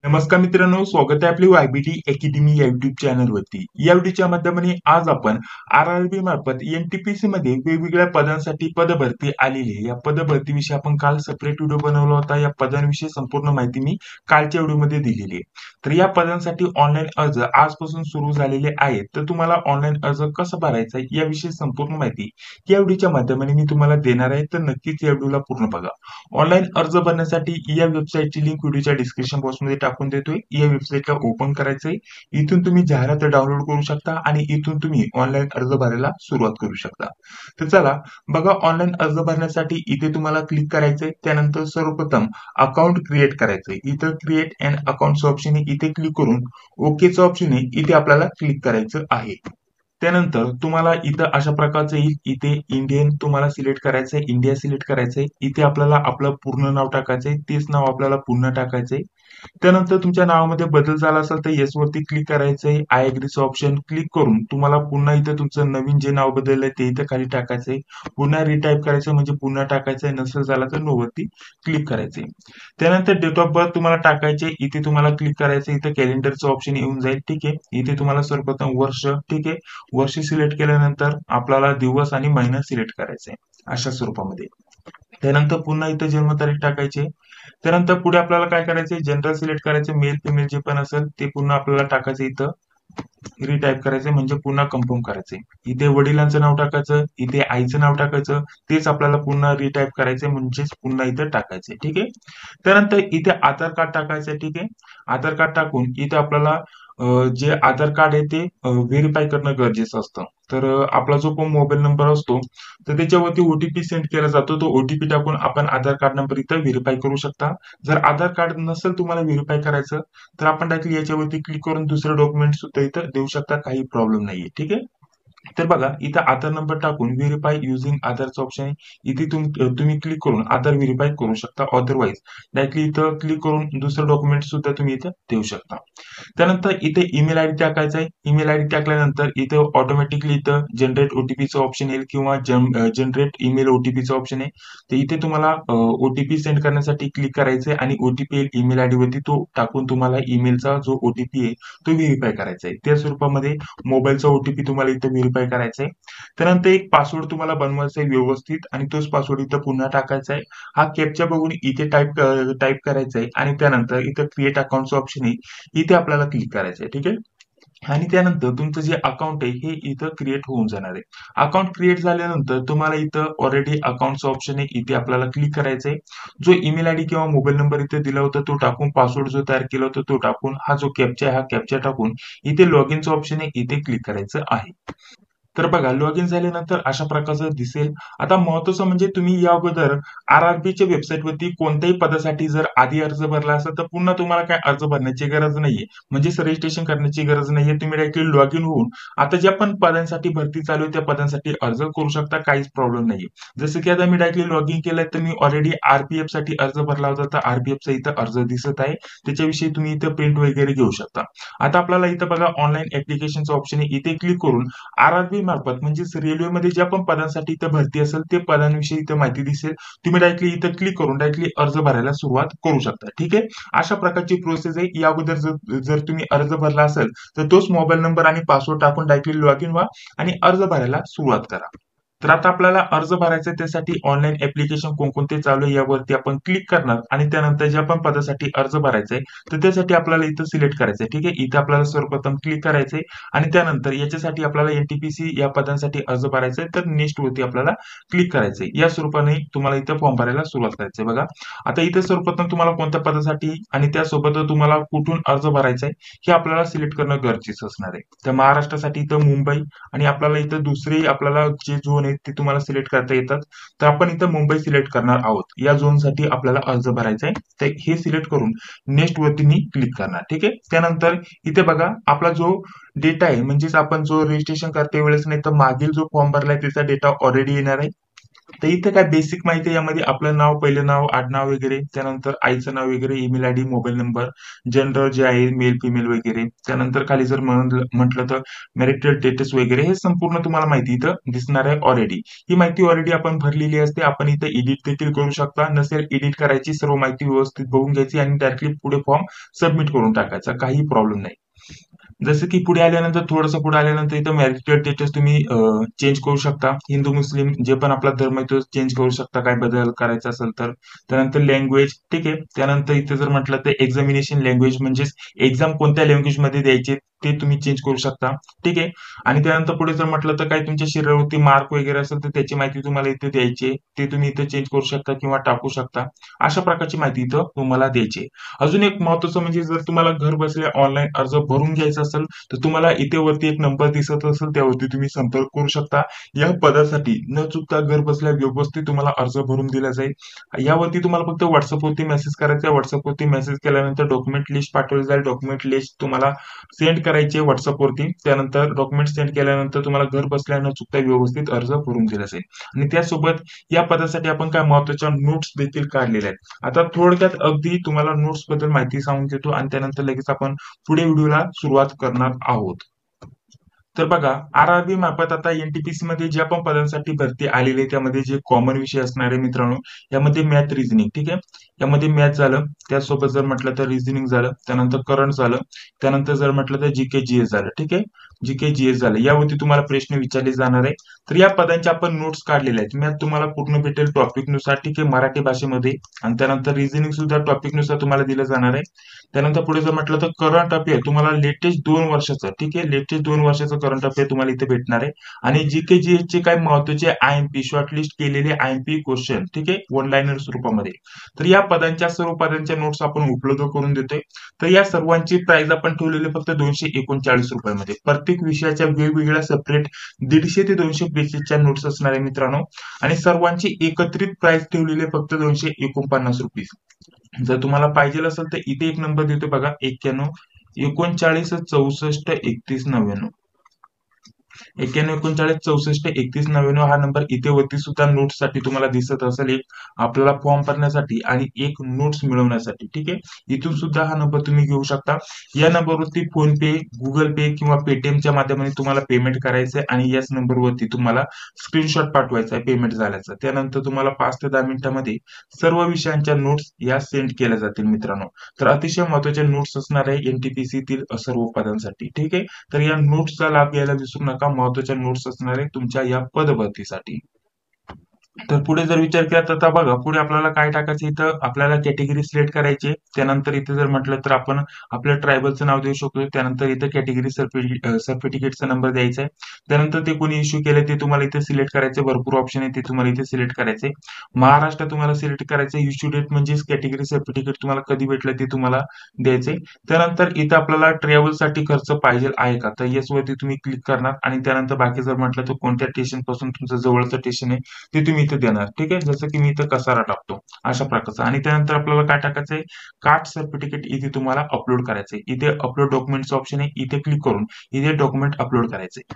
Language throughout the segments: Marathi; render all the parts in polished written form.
नमस्कार मित्रांनो, स्वागत आहे आपली वायबीटी अकॅडमी या युट्यूब चॅनलवरती. या व्हिडिओच्या माध्यमाने आज आपण आर-आर-बी मार्फत एनटीपीसी मध्ये वेगवेगळ्या पदांसाठी पदभरती आलेली आहे. या पदभरतीविषयी आपण काल सेपरेट व्हिडिओ बनवला होता. या पदांविषयी संपूर्ण माहिती मी कालच्या व्हिडिओमध्ये दिलेली आहे. तर या पदांसाठी ऑनलाईन अर्ज आजपासून सुरू झालेले आहेत. तर तुम्हाला ऑनलाईन अर्ज कसा भरायचा आहे याविषयी संपूर्ण माहिती या व्हिडिओच्या माध्यमाने मी तुम्हाला देणार आहे. तर नक्कीच या व्हिडिओला पूर्ण बघा. ऑनलाईन अर्ज भरण्यासाठी या वेबसाईटची लिंक व्हिडिओच्या डिस्क्रिप्शन बॉक्समध्ये टाकून देतोय. या वेबसाईटला ओपन करायचंय. इथून तुम्ही जाहिरात डाउनलोड करू शकता आणि इथून तुम्ही ऑनलाईन अर्ज भरायला सुरुवात करू शकता. तर चला बघा, ऑनलाईन अर्ज भरण्यासाठी इथे तुम्हाला क्लिक करायचंय. त्यानंतर सर्वप्रथम अकाउंट क्रिएट करायचंय. इथं क्रिएट अँड अकाउंटचं ऑप्शन आहे, इथे क्लिक करून ओकेचं ऑप्शन आहे, इथे आपल्याला क्लिक करायचं आहे. त्यानंतर तुम्हाला इथं अशा प्रकारचं येईल. इथे इंडियन तुम्हाला सिलेक्ट करायचंय, इंडिया सिलेक्ट करायचंय. इथे आपल्याला आपलं पूर्ण नाव टाकायचंय, तेच नाव आपल्याला पुन्हा टाकायचंय. त्यानंतर तुमच्या नावामध्ये बदल झाला असेल तर येस वरती क्लिक करायचंय. आय एग्रीचं ऑप्शन क्लिक करून तुम्हाला पुन्हा इथं तुमचं नवीन जे नाव बदललंय ते इथं खाली टाकायचंय. पुन्हा रिटाईप करायचं म्हणजे पुन्हा टाकायचंय, नसेल झाला तर नो वरती क्लिक करायचंय. त्यानंतर डेट ऑफ बर्थ तुम्हाला टाकायचे, इथे तुम्हाला क्लिक करायचं. इथं कॅलेंडरचं ऑप्शन येऊन जाईल. ठीक आहे, इथे तुम्हाला सर्वप्रथम वर्ष, ठीक आहे, वर्ष सिलेक्ट केल्यानंतर आपल्याला दिवस आणि महिना सिलेक्ट करायचा आहे अशा स्वरूपामध्ये. त्यानंतर पुन्हा इथं जन्मतारीख टाकायची. त्यानंतर पुढे आपल्याला काय करायचंय, जनरल सिलेक्ट करायचं, मेल फिमेल जे पण असेल ते पुन्हा आपल्याला टाकायचं. इथं रिटाईप करायचं म्हणजे पुन्हा कन्फर्म करायचंय. इथे वडिलांचं नाव टाकायचं, इथे आईचं नाव टाकायचं, तेच आपल्याला पुन्हा रिटाईप करायचंय म्हणजेच पुन्हा इथं टाकायचंय. ठीक आहे. त्यानंतर इथे आधार कार्ड टाकायचंय. ठीक आहे, आधार कार्ड टाकून इथे आपल्याला जे आधार कार्ड आहे ते व्हेरीफाय करणं गरजेचं असतं. तर आपला जो पण मोबाईल नंबर असतो तर त्याच्यावरती ओटीपी सेंड केला जातो. तो ओटीपी टाकून आपण आधार कार्ड नंबर इथं व्हेरीफाय करू शकता. जर आधार कार्ड नसेल तुम्हाला व्हेरीफाय करायचं तर आपण डायरेक्टली याच्यावरती क्लिक करून दुसरे डॉक्युमेंट सुद्धा इथं देऊ शकता, काही प्रॉब्लेम नाहीये. ठीक आहे. तर बघा, इथं आधार नंबर टाकून व्हेरीफाय युझिंग आधारचं ऑप्शन आहे, इथे तुम्ही क्लिक करून आधार व्हेरीफाय करू शकता. अदरवाईज डायरेक्टली इथं क्लिक करून दुसरं डॉक्युमेंट सुद्धा तुम्ही इथं देऊ शकता. त्यानंतर इथे ईमेल आयडी टाकायचा आहे. ईमेल आयडी टाकल्यानंतर इथे ऑटोमॅटिकली इथं जनरेट ओटीपीचं ऑप्शन येईल किंवा जनरेट ईमेल ओटीपीचं ऑप्शन आहे. तर इथे तुम्हाला ओटीपी सेंड करण्यासाठी क्लिक करायचंय आणि ओटीपी येईल ईमेल आयडी वरती, तो टाकून तुम्हाला ईमेलचा जो ओटीपी आहे तो व्हेरीफाय करायचा आहे. त्या स्वरूपामध्ये मोबाईलचा ओटीपी तुम्हाला इथं व्हेरीफाय करायचा आहे. त्यानंतर एक पासवर्ड तुम्हाला बनवायचा आहे व्यवस्थित आणि तोच पासवर्ड इथं पुन्हा टाकायचा आहे. हा कॅप्चा बघून इथे टाईप करायचा आहे आणि त्यानंतर इथं क्रिएट अकाउंटचं ऑप्शन आहे, इथे आपल्याला क्लिक करायचं आहे. ठीक आहे. आणि त्यानंतर तुमचं जे अकाउंट आहे हे इथं क्रिएट होऊन जाणार आहे. अकाउंट क्रिएट झाल्यानंतर तुम्हाला इथं ऑलरेडी अकाउंटचं ऑप्शन आहे, इथे आपल्याला क्लिक करायचंय. जो ईमेल आयडी किंवा मोबाईल नंबर इथे दिला होता तो टाकून, पासवर्ड जो तयार केला होता तो टाकून, हा जो कॅप्चा आहे हा कॅप्चा टाकून इथे लॉग इनचं ऑप्शन आहे, इथे क्लिक करायचं आहे. तर बघा, लॉग इन झाल्यानंतर अशा प्रकारचं दिसेल. आता महत्वाचं म्हणजे तुम्ही या अगोदर आर-आर-बीच्या वेबसाईटवरती कोणत्याही पदासाठी जर आधी अर्ज भरला असेल तर पुन्हा तुम्हाला काय अर्ज भरण्याची गरज नाहीये, म्हणजे रजिस्ट्रेशन करण्याची गरज नाहीये. तुम्ही डायरेक्टली लॉग इन होऊन आता ज्या पण पदांसाठी भरती चालू आहे त्या पदांसाठी अर्ज करू शकता, काहीच प्रॉब्लेम नाहीये. जसं की आता मी डायरेक्टली लॉग इन केलंय तर मी ऑलरेडी आरपीएफ साठी अर्ज भरला होता, तर आरपीएफचा इथं अर्ज दिसत आहे. त्याच्याविषयी तुम्ही इथं प्रिंट वगैरे घेऊ शकता. आता आपल्याला इथं बघा ऑनलाईन ऍप्लिकेशनचं ऑप्शन आहे, इथे क्लिक करून आर-आर-बी मार्फत म्हणजेच रेल्वेमध्ये ज्या पण पदांसाठी इथं भरती असेल ते पदांविषयी इथं माहिती दिसेल. तुम्ही डायरेक्टली इथं क्लिक करून डायरेक्टली अर्ज भरायला सुरुवात करू शकता. ठीक आहे, अशा प्रकारची प्रोसेस आहे. या अगोदर जर तुम्ही अर्ज भरला असेल तर तोच मोबाईल नंबर आणि पासवर्ड टाकून डायरेक्टली लॉग इन व्हा आणि अर्ज भरायला सुरुवात करा. तर आता आपल्याला अर्ज भरायचा त्यासाठी ऑनलाईन ऍप्लिकेशन कोणकोणते चालू आहे यावरती आपण क्लिक करणार आणि त्यानंतर ज्या पण पदासाठी अर्ज भरायचा आहे तर त्यासाठी आपल्याला इथं सिलेक्ट करायचं आहे. ठीक आहे, इथे आपल्याला सर्वप्रथम क्लिक करायचंय आणि त्यानंतर याच्यासाठी आपल्याला एनटीपीसी या पदांसाठी अर्ज भरायचा आहे तर नेक्स्ट वरती आपल्याला क्लिक करायचंय. या स्वरूपाने तुम्हाला इथं फॉर्म भरायला सुरुवात करायची. बघा, आता इथे सर्वप्रथम तुम्हाला कोणत्या पदासाठी आणि त्यासोबत तुम्हाला कुठून अर्ज भरायचा आहे हे आपल्याला सिलेक्ट करणं गरजेचं असणार आहे. तर महाराष्ट्रासाठी इथं मुंबई आणि आपल्याला इथं दुसरे आपल्याला जे झोन आहेत ते तुम्हाला सिलेक्ट करता येतात. तर आपण इथं मुंबई सिलेक्ट करणार आहोत. या झोनसाठी आपल्याला अर्ज भरायचा आहे, तर हे सिलेक्ट करून नेक्स्ट वरती मी क्लिक करणार. ठीक आहे. त्यानंतर इथे बघा आपला जो डेटा आहे म्हणजेच आपण जो रजिस्ट्रेशन करते वेळेस नाही तर मागील जो फॉर्म भरलाय त्याचा डेटा ऑलरेडी येणार आहे. तर इथं काय बेसिक माहिती आहे यामध्ये आपलं नाव, पहिलं नाव, आडनाव वगैरे, त्यानंतर आईचं नाव वगैरे, email ID, mobile number, gender जे आहे मेल, फिमेल वगैरे. त्यानंतर खाली जर म्हटलं तर मॅरिटल स्टेटस वगैरे हे संपूर्ण तुम्हाला माहिती इथं दिसणार आहे ऑलरेडी. ही माहिती ऑलरेडी आपण भरलेली असते. आपण इथं एडिट देखील करू शकता. नसेल एडिट करायची, सर्व माहिती व्यवस्थित बघून घ्यायची आणि डायरेक्टली पुढे फॉर्म सबमिट करून टाकायचा. काही प्रॉब्लेम नाही. जसं की पुढे आल्यानंतर थोडंसं पुढे आल्यानंतर इथं मॅरिटल स्टेटस तुम्ही चेंज करू शकता. हिंदू मुस्लिम जे पण आपला धर्म आहे तो चेंज करू शकता, काय बदल करायचा असेल तर. त्यानंतर लँग्वेज, ठीक आहे. त्यानंतर इथे जर म्हटलं तर एक्झामिनेशन लँग्वेज म्हणजेच एक्झाम कोणत्या लँग्वेज मध्ये द्यायचे ते तुम्ही चेंज करू शकता, ठीक आहे. आणि त्यानंतर पुढे जर म्हटलं तर काही तुमच्या शरीरावरती मार्क वगैरे असेल तर त्याची माहिती तुम्हाला इथे द्यायची आहे. ते तुम्ही इथे चेंज करू शकता किंवा टाकू शकता. अशा प्रकारची माहिती इथं तुम्हाला द्यायची आहे. अजून एक महत्वाचं म्हणजे जर तुम्हाला घर बसल्या ऑनलाईन अर्ज भरून घ्यायचा असेल तर तुम्हाला इथे वरती एक नंबर दिसत असेल त्यावरती तुम्ही संपर्क करू शकता. या पदासाठी न चुकता घर बसल्या व्यवस्थित तुम्हाला अर्ज भरून दिला जाईल. यावरती तुम्हाला फक्त व्हॉट्सअपवरती मेसेज करायचा. व्हॉट्सअपवरती मेसेज केल्यानंतर डॉक्युमेंट लिस्ट पाठवली जाईल. डॉक्युमेंट लिस्ट तुम्हाला सेंड करायची व्हॉट्सअपवरती. त्यानंतर डॉक्युमेंट सेंड केल्यानंतर तुम्हाला घर बसल्या न चुकता व्यवस्थित अर्ज भरून दिला जाईल. आणि त्यासोबत या पदासाठी आपण काय महत्वाच्या नोट्स देखील काढलेल्या आहेत. आता थोडक्यात अगदी तुम्हाला नोट्स बद्दल माहिती सांगून देतो आणि त्यानंतर लगेच आपण पुढे व्हिडिओला सुरुवात करणार आहोत. तर बघा, आरआरबी मार्फत आता एनटीपीसी मध्ये ज्या पण पदांसाठी भरती आलेली आहे त्यामध्ये जे कॉमन विषय असणार आहे मित्रांनो, यामध्ये मॅथ, रिझनिंग, ठीक आहे. यामध्ये मॅथ झालं, त्यासोबत जर म्हटलं तर रिझनिंग झालं, त्यानंतर करंट झालं, त्यानंतर जर म्हटलं तर जीके जीएस झालं, ठीक आहे. जीके जीएस झालं, यावरती तुम्हाला प्रश्न विचारले जाणार आहे. तर या पदांचे आपण नोट्स काढलेले आहेत. मॅथ तुम्हाला पूर्ण भेटेल टॉपिक नुसार, ठीक आहे, मराठी भाषेमध्ये. आणि त्यानंतर रिझनिंग सुद्धा टॉपिक नुसार तुम्हाला दिलं जाणार आहे. त्यानंतर पुढे जर म्हटलं तर करंट अफेअर तुम्हाला लेटेस्ट 2 वर्षाचं, ठीक आहे, लेटेस्ट 2 वर्षाचं करंट अफेअर तुम्हाला इथे भेटणार आहे. आणि जीके जीएस चे काही महत्वाचे आयएमपी शॉर्टलिस्ट केलेले आयएमपी क्वेश्चन, ठीक आहे, वन लाईनर स्वरूपामध्ये. तर या पदांच्या सर्व पदांच्या नोट्स आपण उपलब्ध करून देतोय. तर या सर्वांची प्राइस आपण ठेवलेली फक्त 239 रुपयामध्ये. प्रत्येक विषयाच्या वेगवेगळ्या सेपरेट 150 ते 200 पेजेसच्या नोट्स असणार आहे मित्रांनो. आणि सर्वांची एकत्रित प्राइस ठेवलेली आहे फक्त 249 रुपये. जर तुम्हाला पाहिजे असेल तर इथे एक नंबर देतो बघा, 91 39 64 31 99. 91 39 64 31 99 हा नंबर इथे वरती सुद्धा नोट्स साठी तुम्हाला दिसत असेल. एक आपल्याला फॉर्म भरण्यासाठी आणि एक नोट्स मिळवण्यासाठी, ठीक आहे. इथून सुद्धा हा नंबर तुम्ही घेऊ शकता. या नंबरवरती फोन पे, गुगल पे किंवा पेटीएमच्या माध्यमाने तुम्हाला पेमेंट करायचंय आणि याच नंबरवरती तुम्हाला स्क्रीनशॉट पाठवायचा आहे पेमेंट झाल्याचा. त्यानंतर तुम्हाला 5 ते 10 मिनिटांमध्ये सर्व विषयांच्या नोट्स या सेंड केल्या जातील मित्रांनो. तर अतिशय महत्वाचे नोट्स असणार आहे एनटीपीसी तील सर्व पदांसाठी, ठीक आहे. तर या नोट्सचा लाभ घ्यायला विसरू नका. महत्वाच्या नोट्स असणार आहे तुमच्या या पदभरतीसाठी. तर पुढे जर विचार केला तर आता बघा, पुढे आपल्याला काय टाकायचं, इथं आपल्याला कॅटेगरी सिलेक्ट करायची. त्यानंतर इथे जर म्हटलं तर आपण आपल्या ट्रायबलचं नाव देऊ शकतो. त्यानंतर इथे कॅटेगरी सर्टिफिकेटचा नंबर द्यायचा आहे. त्यानंतर ते कोणी इश्यू केलं ते तुम्हाला इथे सिलेक्ट करायचे. भरपूर ऑप्शन आहे ते तुम्हाला इथे सिलेक्ट करायचे. महाराष्ट्र तुम्हाला सिलेक्ट करायचं. इश्यू डेट म्हणजेच कॅटेगरी सर्टिफिकेट तुम्हाला कधी भेटलं ते तुम्हाला द्यायचे. त्यानंतर इथं आपल्याला ट्रॅव्हलसाठी खर्च पाहिजे आहे का, तर येस वरती तुम्ही क्लिक करणार. आणि त्यानंतर बाकी जर म्हटलं तर कोणत्या स्टेशन पासून तुमचं जवळचं स्टेशन आहे ते तुम्ही इथे देणार, ठीक आहे. जसं की मी इथं कसारा टाकतो अशा प्रकारचं. आणि त्यानंतर आपल्याला काय टाकायचंय, कास्ट सर्टिफिकेट इथे तुम्हाला अपलोड करायचंय. इथे अपलोड डॉक्युमेंटचं ऑप्शन आहे, इथे क्लिक करून इथे डॉक्युमेंट अपलोड करायचंय.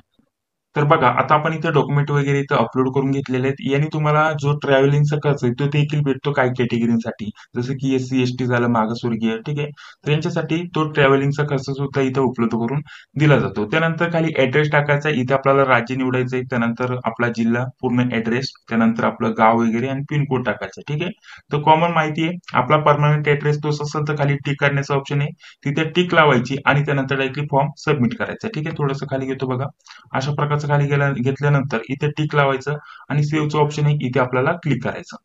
तर बघा, आता आपण इथे डॉक्युमेंट वगैरे इथे अपलोड करून घेतलेले आहेत. याने तुम्हाला जो ट्रॅव्हलिंगचा खर्च आहे तो देखील भेटतो काही कॅटेगरीसाठी, जसं की एससी एसटी झालं, मागासवर्गीय, ठीक आहे. तर यांच्यासाठी तो ट्रॅव्हलिंगचा खर्च सुद्धा इथे उपलब्ध करून दिला जातो. त्यानंतर खाली ऍड्रेस टाकायचा. इथे आपल्याला राज्य निवडायचंय. त्यानंतर आपला जिल्हा, पूर्ण ऍड्रेस, त्यानंतर आपलं गाव वगैरे आणि पिनकोड टाकायचं, ठीक आहे. तर कॉमन माहिती आहे. आपला परमनंट ऍड्रेस तोच असेल तर खाली टिक करण्याचा ऑप्शन आहे, तिथे टिक लावायची आणि त्यानंतर डायरेक्टली फॉर्म सबमिट करायचा, ठीक आहे. थोडंसं खाली घेतो बघा, अशा प्रकारचं खाली घेतल्यानंतर इथे टिक लावायचं आणि सेव्हचं ऑप्शन आहे, इथे आपल्याला क्लिक करायचं.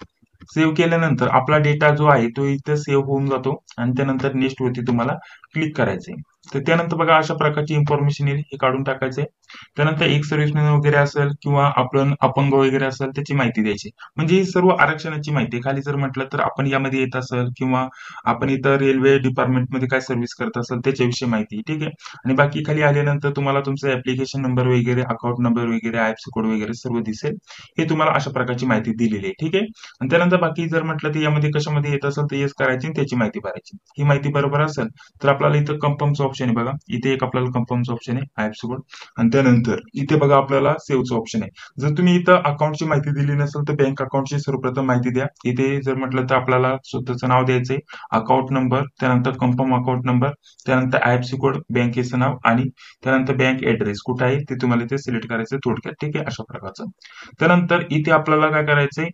सेव्ह केल्यानंतर आपला डेटा जो आहे तो इथे सेव्ह होऊन जातो आणि त्यानंतर नेक्स्ट वरती तुम्हाला क्लिक करायचंय. तर त्यानंतर बघा अशा प्रकारची इन्फॉर्मेशन येईल, हे काढून टाकायचंय. त्यानंतर एक सर्व्हिसमॅन वगैरे असेल किंवा आपण अपंग वगैरे असेल त्याची माहिती द्यायची. म्हणजे ही सर्व आरक्षणाची माहिती. खाली जर म्हटलं तर आपण यामध्ये येत असेल किंवा आपण इथं रेल्वे डिपार्टमेंटमध्ये काय सर्व्हिस करत असेल त्याच्याविषयी माहिती, ठीक आहे. आणि बाकी खाली आल्यानंतर तुम्हाला तुमचा ऍप्लिकेशन नंबर वगैरे, अकाउंट नंबर वगैरे, आयएफसी कोड वगैरे सर्व दिसेल. हे तुम्हाला अशा प्रकारची माहिती दिलेली आहे, ठीक आहे. आणि त्यानंतर बाकी जर म्हटलं तर यामध्ये कशामध्ये येत असेल तर येस करायची आणि त्याची माहिती भरायची. ही माहिती बरोबर असेल तर आपल्याला इथं कन्फर्मचं ऑप्शन ऑप्शन आहे बघा, इथे एक आपल्याला कन्फर्मचं ऑप्शन आहे आयएफसी कोड, आणि त्यानंतर इथे बघा आपल्याला सेव्हचं ऑप्शन आहे. जर तुम्ही इथं अकाउंटची माहिती दिली नसेल तर बँक अकाउंटची सर्वप्रथम माहिती द्या. इथे जर म्हटलं तर आपल्याला स्वतःचं नाव द्यायचंय, अकाउंट नंबर, त्यानंतर कन्फर्म अकाउंट नंबर, त्यानंतर आयएफसी कोड, बँकेचं नाव आणि त्यानंतर बँक ऍड्रेस कुठे आहे ते तुम्हाला इथे सिलेक्ट करायचं थोडक्यात. ठीक आहे, अशा प्रकारचं. त्यानंतर इथे आपल्याला काय करायचंय,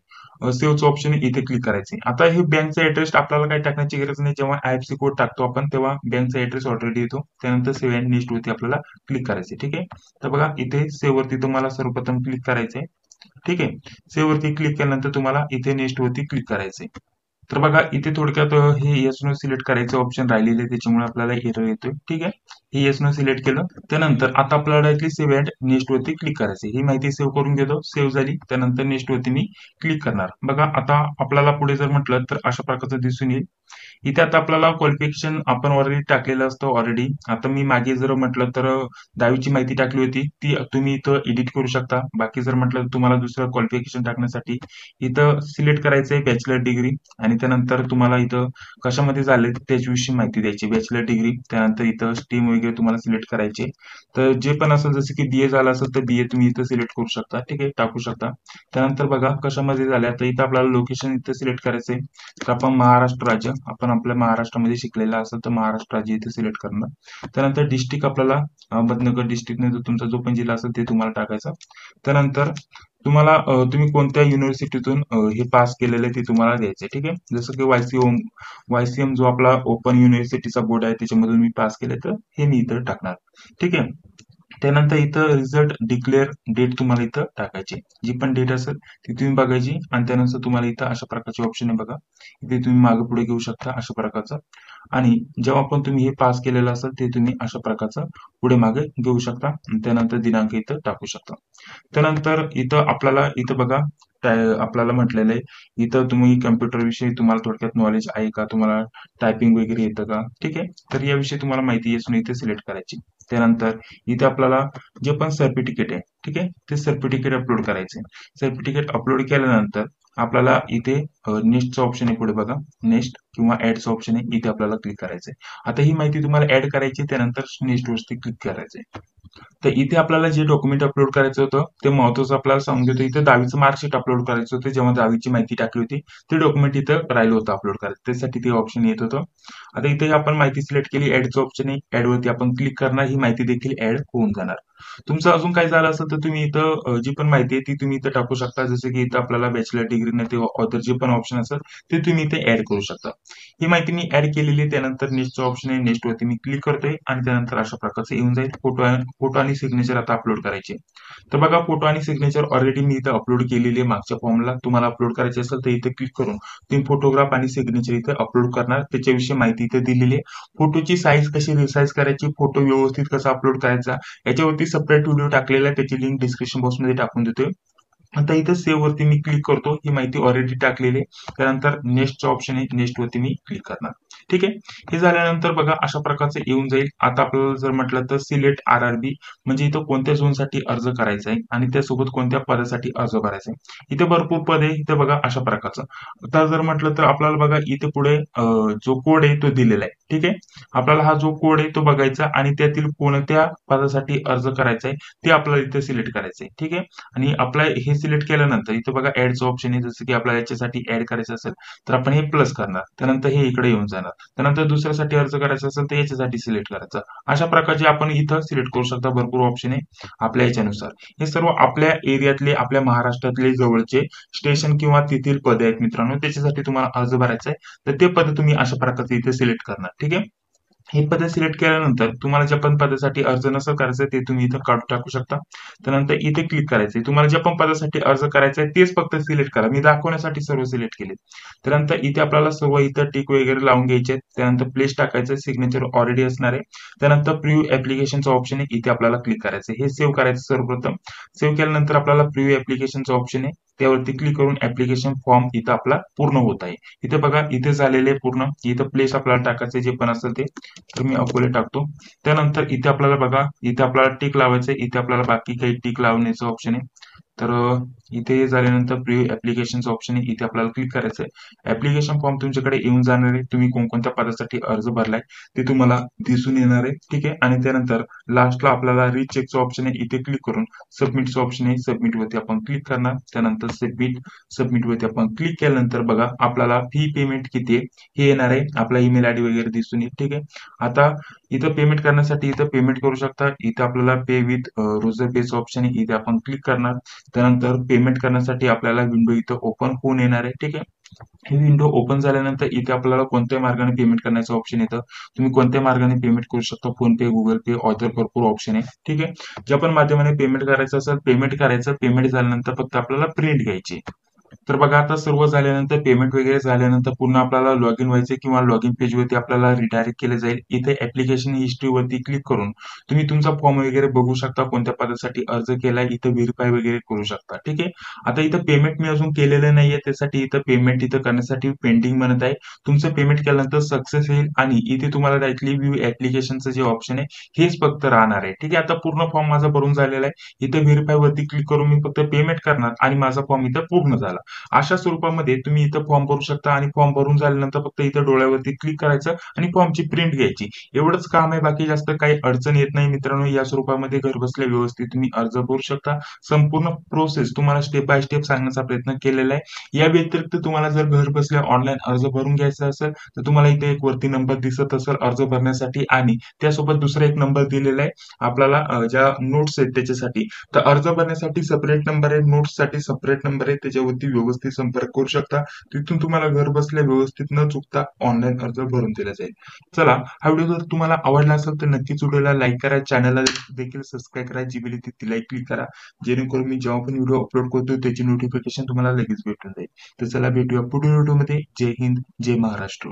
सेव्हचं ऑप्शन इथे क्लिक करायचे. आता हे बँकचा ऍड्रेस आपल्याला काही टाकण्याची गरज नाही. जेव्हा आयएफसी कोड टाकतो आपण तेव्हा बँकचा ऍड्रेस ऑलरेडी येतो. त्यानंतर सेव्ह अँड नेक्स्ट वरती आपल्याला क्लिक करायचे. ठीक आहे, तर बघा इथे सेव्ह वरती तुम्हाला सर्वप्रथम क्लिक करायचंय. ठीक आहे, सेव्ह वरती क्लिक केल्यानंतर तुम्हाला इथे नेक्स्ट वरती क्लिक करायचंय. तर बघा इथे थोडक्यात हे येस नो सिलेक्ट करायचं ऑप्शन राहिलेलं आहे, त्याच्यामुळे आपल्याला एरर येतोय. ठीक आहे, हे येस नो सिलेक्ट केलं त्यानंतर आता आपल्याला डायरेक्टली सेव्ह अँड नेक्स्ट वरती क्लिक करायचं. ही माहिती सेव्ह करून घेतो. सेव्ह झाली त्यानंतर नेक्स्ट वरती मी क्लिक करणार. बघा आता आपल्याला पुढे जर म्हटलं तर अशा प्रकारचं दिसून येईल. इथे आता आपल्याला क्वालिफिकेशन आपण ऑलरेडी टाकलेलं असतं ऑलरेडी. आता मी मागे जर म्हटलं तर 10वीची माहिती टाकली होती, ती तुम्ही इथं एडिट करू शकता. बाकी जर म्हटलं तर तुम्हाला दुसरं क्वालिफिकेशन टाकण्यासाठी इथं सिलेक्ट करायचंय बॅचलर डिग्री, आणि त्यानंतर तुम्हाला इथं कशामध्ये झाले त्याच्याविषयी माहिती द्यायची, बॅचलर डिग्री. त्यानंतर इथं स्ट्रीम वगैरे तुम्हाला सिलेक्ट करायचे. तर जे पण असेल जसं की बीए झालं असेल तर बीए तुम्ही इथं सिलेक्ट करू शकता. ठीक आहे, टाकू शकता. त्यानंतर बघा कशामध्ये झाल्या तर इथं आपल्याला लोकेशन इथं सिलेक्ट करायचंय. तर आपण महाराष्ट्र राज्य, आपण आपल्या महाराष्ट्रामध्ये शिकलेला असेल तर महाराष्ट्र राज्य इथे सिलेक्ट करणार. त्यानंतर डिस्ट्रिक्ट आपल्याला अहमदनगर डिस्ट्रिक्टने तुमचा जो पण जिल्हा असेल ते तुम्हाला टाकायचा. त्यानंतर तुम्हाला तुम्ही कोणत्या युनिव्हर्सिटीतून हे पास केलेलं आहे ते तुम्हाला द्यायचं. ठीक आहे, जसं की वायसीएम जो आपला ओपन युनिव्हर्सिटीचा बोर्ड आहे त्याच्यामधून मी पास केले तर हे मी इथं टाकणार. ठीक आहे, त्यानंतर इथं रिझल्ट डिक्लेअर डेट तुम्हाला इथं टाकायची, जी पण डेट असेल ती तुम्ही बघायची. आणि त्यानंतर तुम्हाला इथं अशा प्रकारचे ऑप्शन आहे बघा, इथे तुम्ही मागे पुढे घेऊ शकता अशा प्रकारचं. आणि जेव्हा पण तुम्ही हे पास केलेलं असेल ते तुम्ही अशा प्रकारचं पुढे मागे घेऊ शकता. आणि त्यानंतर दिनांक इथं टाकू शकता. त्यानंतर इथं आपल्याला इथं बघा आपल्याला म्हटलेलं आहे इथं तुम्ही कम्प्युटर विषयी तुम्हाला थोडक्यात नॉलेज आहे का, तुम्हाला टायपिंग वगैरे येतं का. ठीक आहे, तर याविषयी तुम्हाला माहिती असून इथे सिलेक्ट करायची. त्यानंतर इथे आपल्याला जे पण सर्टिफिकेट आहे, ठीक आहे, ते सर्टिफिकेट अपलोड करायचे. सर्टिफिकेट अपलोड केल्यानंतर आपल्याला इथे नेक्स्टचं ऑप्शन आहे पुढे बघा, नेक्स्ट किंवा ऍडचं ऑप्शन आहे, इथे आपल्याला क्लिक करायचंय. आता ही माहिती तुम्हाला ऍड करायची, त्यानंतर नेक्स्ट वरती क्लिक करायचंय. तर इथे आपल्याला जे डॉक्युमेंट अपलोड करायचं होतं ते महत्वाचं आपल्याला सांगून देतो. इथे 10वीचं मार्कशीट अपलोड करायचं होतं, जेव्हा 10वीची माहिती टाकली होती ते डॉक्युमेंट इथं राहिलं होतं अपलोड करायचं, त्यासाठी ते ऑप्शन येत होतं. आता इथे आपण माहिती सिलेक्ट केली, ऍडचं ऑप्शन आहे, ऍड वरती आपण क्लिक करणार, ही माहिती देखील ऍड होऊन जाणार. तुमचं अजून काही झालं असेल तर तुम्ही इथं जी पण माहिती आहे ती तुम्ही इथं टाकू शकता. जसं की इथं आपल्याला बॅचलर डिग्री नाही ते ऑथर जे पण ऑप्शन असेल ते तुम्ही इथे ऍड करू शकता. ही माहिती मी ऍड केलेली आहे. त्यानंतर नेक्स्टचं ऑप्शन आहे, नेक्स्ट वरती मी क्लिक करतोय आणि त्यानंतर अशा प्रकारचं येऊन जाईल. फोटो आणि सिग्नेचर आता अपलोड करायचे. तर बघा फोटो आणि सिग्नेचर ऑलरेडी मी इथं अपलोड केलेली आहे मागच्या फॉर्मला. तुम्हाला अपलोड करायचे असेल तर इथे क्लिक करून तुम्ही फोटोग्राफ आणि सिग्नेचर इथे अपलोड करणार, त्याच्याविषयी माहिती इथे दिलेली आहे. फोटोची साईज कशी रिसाईज करायची, फोटो व्यवस्थित कसा अपलोड करायचा याच्यावरती सेपरेट व्हिडिओ टाकलेला आहे, त्याची लिंक डिस्क्रिप्शन बॉक्समध्ये टाकून देतोय. आता इथे सेव्ह वरती मी क्लिक करतो, ही माहिती ऑलरेडी टाकलेली आहे. त्यानंतर नेक्स्टचं ऑप्शन आहे, नेक्स्ट वरती मी क्लिक करणार. ठीक आहे, हे झाल्यानंतर बघा अशा प्रकारचं येऊन जाईल. आता आपल्याला जर म्हटलं तर सिलेक्ट आरआरबी, म्हणजे इथं कोणत्या झोनसाठी अर्ज करायचा आहे आणि त्यासोबत कोणत्या पदासाठी अर्ज करायचा आहे. इथे भरपूर पद आहे, इथे बघा अशा प्रकारचं. आता जर म्हटलं तर आपल्याला बघा इथे पुढे जो कोड आहे तो दिलेला आहे. ठीक आहे, आपल्याला हा जो कोड आहे तो बघायचा आणि त्यातील कोणत्या पदासाठी अर्ज करायचा आहे ते आपल्याला इथे सिलेक्ट करायचं आहे. ठीक आहे, आणि अप्लाय हे सिलेक्ट केल्यानंतर इथे बघा ऍडचं ऑप्शन आहे, जसं की आपल्याला याच्यासाठी ऍड करायचं असेल तर आपण हे प्लस करणार, त्यानंतर हे इकडे येऊन जाणार. त्यानंतर दुसऱ्यासाठी अर्ज करायचा असेल तर याच्यासाठी सिलेक्ट करायचं. अशा प्रकारचे आपण इथं सिलेक्ट करू शकता. भरपूर ऑप्शन आहे आपल्या याच्यानुसार. हे सर्व आपल्या एरियातले, आपल्या महाराष्ट्रातले जवळचे स्टेशन किंवा तेथील पद आहेत मित्रांनो, त्याच्यासाठी तुम्हाला अर्ज भरायचा आहे. तर ते पद तुम्ही अशा प्रकारचे इथे सिलेक्ट करणार. ठीक आहे, हे पद सिलेक्ट केल्यानंतर तुम्हाला ज्या पण पदासाठी अर्ज नसेल करायचं ते तुम्ही इथं काढून टाकू शकता. त्यानंतर इथे क्लिक करायचंय. तुम्हाला ज्या पण पदासाठी अर्ज करायचा आहे तेच फक्त सिलेक्ट करा. मी दाखवण्यासाठी सर्व सिलेक्ट केले. त्यानंतर इथे आपल्याला सर्व इथं टिक वगैरे लावून घ्यायचे आहेत. त्यानंतर प्लेस टाकायचं, सिग्नेचर ऑलरेडी असणार आहे. त्यानंतर प्रिव्ह्यू ऍप्लिकेशनचं ऑप्शन आहे, इथे आपल्याला क्लिक करायचं. हे सेव्ह करायचं सर्वप्रथम. सेव्ह केल्यानंतर आपल्याला प्रिव्ह्यू ऍप्लिकेशनचं ऑप्शन आहे, त्यावरती क्लिक करून ऍप्लिकेशन फॉर्म इथं आपला पूर्ण होत आहे. इथे बघा इथे झालेले पूर्ण. इथं प्लेस आपल्याला टाकायचं जे पण असेल ते, तर मी अकोले टाकतो. त्यानंतर इथे आपल्याला बघा इथे आपल्याला टिक लावायचं, इथे आपल्याला बाकी काही टिक लावण्याचं ऑप्शन आहे. तर इथे झाल्यानंतर प्रिव्ह्यू ऍप्लिकेशनचं ऑप्शन आहे, इथे आपल्याला क्लिक करायचं आहे. ऍप्लिकेशन फॉर्म तुमच्याकडे येऊन जाणार आहे. तुम्ही कोणकोणत्या पदासाठी अर्ज भरलाय ते तुम्हाला दिसून येणार आहे. ठीक आहे. आणि त्यानंतर लास्टला आपल्याला रिचेकचं ऑप्शन आहे, इथे क्लिक करून सबमिटचं ऑप्शन आहे, सबमिट वरती आपण क्लिक करणार. त्यानंतर सबमिट वरती आपण क्लिक केल्यानंतर बघा आपल्याला फी पेमेंट किती आहे हे येणार आहे. आपला ईमेल आयडी वगैरे दिसून येईल. ठीक आहे. आता इथं पेमेंट करण्यासाठी इथं पेमेंट करू शकता. इथं आपल्याला पे विथ रोजर पेचं ऑप्शन आहे, इथे आपण क्लिक करणार. त्यानंतर पेमेंट करण्यासाठी आपल्याला विंडो इथं ओपन होऊन येणार आहे. ठीक आहे. ही विंडो ओपन झाल्यानंतर इथे आपल्याला कोणत्या मार्गाने पेमेंट करण्याचं ऑप्शन येतं. तुम्ही कोणत्या मार्गाने पेमेंट करू शकता. फोन पे, गुगल पे, ऑदर भरपूर ऑप्शन आहे. ठीक आहे. ज्या पण माध्यमाने पेमेंट करायचं असेल पेमेंट करायचं. पेमेंट झाल्यानंतर फक्त आपल्याला प्रिंट घ्यायची. तर बघा आता सर्व झाल्यानंतर पेमेंट वगैरे झाल्यानंतर पुन्हा आपल्याला लॉग इन व्हायचे किंवा लॉग इन पेजवरती आपल्याला रिडायरेक्ट केलं जाईल. इथे ऍप्लिकेशन हिस्ट्रीवरती क्लिक करून तुम्ही तुमचा फॉर्म वगैरे बघू शकता, कोणत्या पदासाठी अर्ज केलाय, इथं व्हेरीफाय वगैरे करू शकता. ठीक आहे. आता इथं पेमेंट मी अजून केलेलं नाहीये, त्यासाठी इथं पेमेंट इथं करण्यासाठी पेंडिंग म्हणत आहे. तुमचं पेमेंट केल्यानंतर सक्सेस येईल आणि इथे तुम्हाला डायरेक्टली व्ह्यू ऍप्लिकेशनचं जे ऑप्शन आहे हेच फक्त राहणार आहे. ठीक आहे. आता पूर्ण फॉर्म माझा भरून झालेला आहे. इथं व्हेरीफाय वरती क्लिक करून मी फक्त पेमेंट करणार आणि माझा फॉर्म इथं पूर्ण झाला. अशा स्वरूपामध्ये तुम्ही इथं फॉर्म भरू शकता आणि फॉर्म भरून झाल्यानंतर फक्त इथं डोळ्यावरती क्लिक करायचं आणि फॉर्मची प्रिंट घ्यायची. एवढंच काम आहे. बाकी जास्त काही अडचण येत नाही मित्रांनो. या स्वरूपामध्ये घरबसल्या व्यवस्थित तुम्ही अर्ज भरू शकता. संपूर्ण प्रोसेस तुम्हाला स्टेप बाय स्टेप सांगण्याचा प्रयत्न केलेला आहे. या व्यतिरिक्त तुम्हाला जर घर बसल्या ऑनलाईन अर्ज भरून घ्यायचा असेल तर तुम्हाला इथे एक वरती नंबर दिसत असेल अर्ज भरण्यासाठी आणि त्यासोबत दुसरा एक नंबर दिलेला आहे आपल्याला ज्या नोट्स आहेत त्याच्यासाठी. तर अर्ज भरण्यासाठी सेपरेट नंबर आहे, नोट्ससाठी सेपरेट नंबर आहे. त्याच्यावरती व्यवस्थित संपर्क करू शकता. तिथून तुम्हाला घर बसल्या व्यवस्थित न चुकता ऑनलाईन अर्ज भरून दिला जाईल. चला, हा व्हिडिओ जर तुम्हाला आवडला असेल तर नक्कीच व्हिडिओला लाईक करा, चॅनलला देखील सबस्क्राईब करा, जी बेल तिला क्लिक करा, जेणेकरून मी जेव्हा पण व्हिडिओ अपलोड करतो त्याची नोटिफिकेशन तुम्हाला लगेच भेटून जाईल. तर चला भेटूया पुढील व्हिडिओमध्ये. जय हिंद, जय महाराष्ट्र.